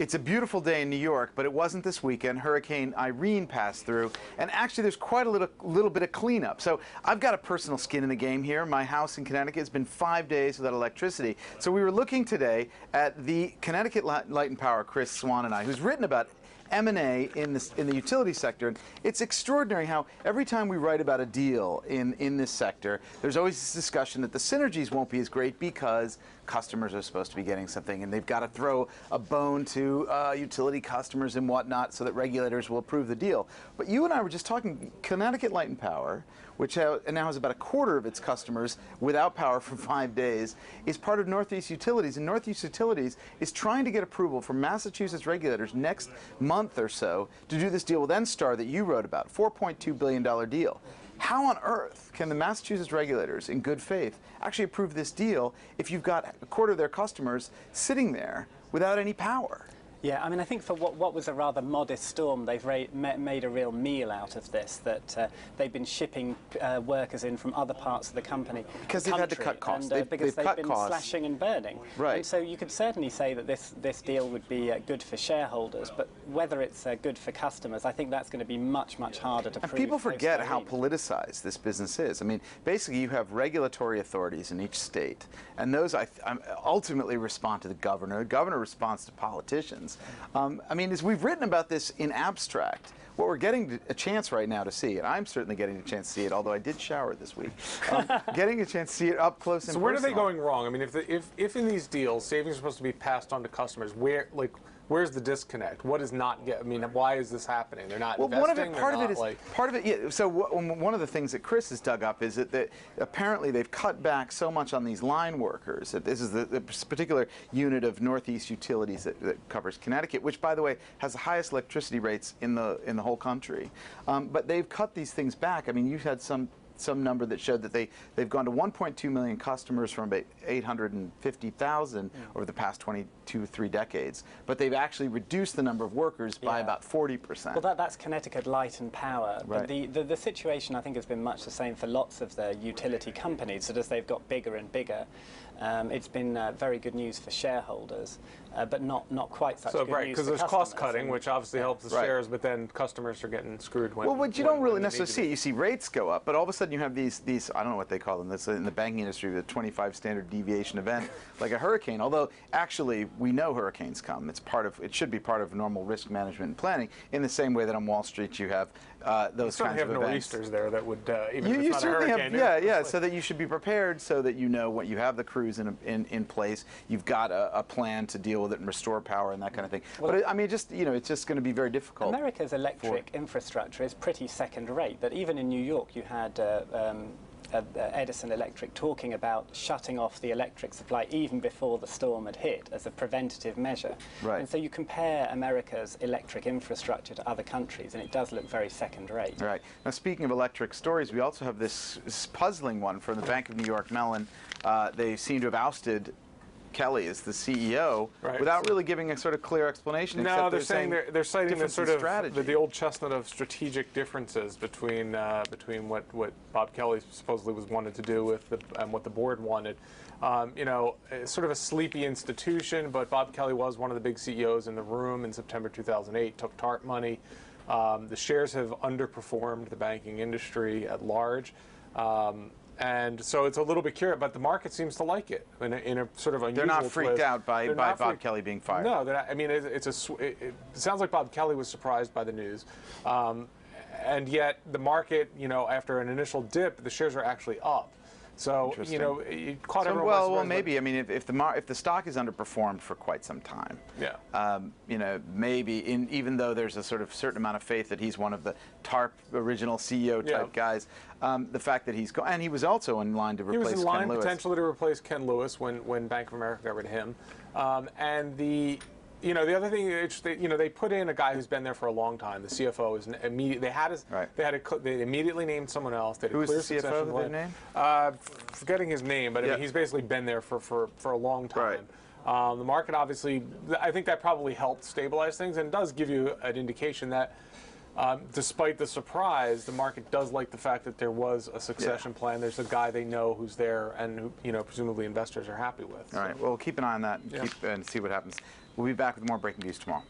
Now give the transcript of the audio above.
It's a beautiful day in New York, but it wasn't this weekend. Hurricane Irene passed through, and actually there's quite a little bit of cleanup. So I've got a personal skin in the game here. My house in Connecticut has been 5 days without electricity. So we were looking today at the Connecticut Light and Power, Chris Swan and I, who's written about M&A in the utility sector. And it's extraordinary how every time we write about a deal in this sector, there's always this discussion that the synergies won't be as great because customers are supposed to be getting something, and they've got to throw a bone to utility customers and whatnot so that regulators will approve the deal. But you and I were just talking, Connecticut Light and Power, which now has about a quarter of its customers without power for 5 days, is part of Northeast Utilities, and Northeast Utilities is trying to get approval from Massachusetts regulators next month or so to do this deal with NSTAR that you wrote about, $4.2 billion deal. How on earth can the Massachusetts regulators, in good faith, actually approve this deal if you've got a quarter of their customers sitting there without any power? Yeah, I mean, I think for what was a rather modest storm, they've made a real meal out of this, that they've been shipping workers in from other parts of the company. Because they've had to cut costs. And, because they've been slashing and burning. Right. And so you could certainly say that this deal would be good for shareholders, but whether it's good for customers, I think that's going to be much, much harder to prove. And people forget how politicized this business is. I mean, basically you have regulatory authorities in each state, and those ultimately respond to the governor. The governor responds to politicians. I mean, as we've written about this in abstract, what we're getting a chance right now to see, and I'm certainly getting a chance to see it, although I did shower this week, getting a chance to see it up close and personal. So where are they going wrong? I mean, if in these deals, savings are supposed to be passed on to customers, where's the disconnect? What is not I mean, why is this happening? They're not investing. Part of it. Yeah. So one of the things that Chris has dug up is that apparently they've cut back so much on these line workers. That this is the particular unit of Northeast Utilities that covers Connecticut, which, by the way, has the highest electricity rates in the whole country. But they've cut these things back. I mean, you've had some number that showed that they've gone to 1.2 million customers from about 850,000 over the past 3 decades. But they've actually reduced the number of workers by about 40%. Well, that's Connecticut Light and Power. Right. But the situation, I think, has been much the same for lots of the utility companies. So as they've got bigger and bigger, it's been very good news for shareholders, but not quite such good news for customers. Because there's cost cutting, which obviously helps the shares, but then customers are getting screwed when. Well, what you don't really necessarily see, you see rates go up, but all of a sudden you have these I don't know what they call them. That's in the banking industry, the 25 standard deviation event, like a hurricane. Although actually we know hurricanes come. It should be part of normal risk management and planning. In the same way that on Wall Street you have those kinds of events. You have nor'easters there that would even if you it's not a hurricane. Yeah. So that you should be prepared, so that you know what you have the crews in place. You've got a plan to deal with it and restore power and that kind of thing. Well, but I mean, it's just going to be very difficult. America's electric infrastructure is pretty second rate. That even in New York you had Edison Electric talking about shutting off the electric supply even before the storm had hit as a preventative measure. Right. And so you compare America's electric infrastructure to other countries, and it does look very second rate. Right. Now, speaking of electric stories, we also have this puzzling one from the Bank of New York Mellon. They seem to have ousted Kelly is the CEO, without really giving a sort of clear explanation. No, they're citing the sort of the old chestnut of strategic differences between what Bob Kelly supposedly was wanted to do and what the board wanted. Sort of a sleepy institution, but Bob Kelly was one of the big CEOs in the room in September 2008. Took TARP money. The shares have underperformed the banking industry at large. And so it's a little bit curious, but the market seems to like it in a sort of unusual They're not freaked twist. out by Bob Kelly being fired. No, they're not. I mean, it sounds like Bob Kelly was surprised by the news. And yet the market, after an initial dip, the shares are actually up. So, it caught everyone by surprise. Well, maybe. I mean, if the stock is underperformed for quite some time, maybe even though there's a sort of certain amount of faith that he's one of the TARP original CEO type guys, the fact that he's and he was also in line to replace Ken Lewis. He was in line potentially to replace Ken Lewis when Bank of America got rid of him, and the other thing, they put in a guy who's been there for a long time. The CFO is they immediately named someone else. They had Who was the CFO that they named? Forgetting his name, but I mean, he's basically been there for a long time. The market obviously, I think that probably helped stabilize things, and does give you an indication that despite the surprise, the market does like the fact that there was a succession plan. There's a guy they know who's there, and who presumably investors are happy with. All right. Well, keep an eye on that and see what happens. We'll be back with more breaking news tomorrow.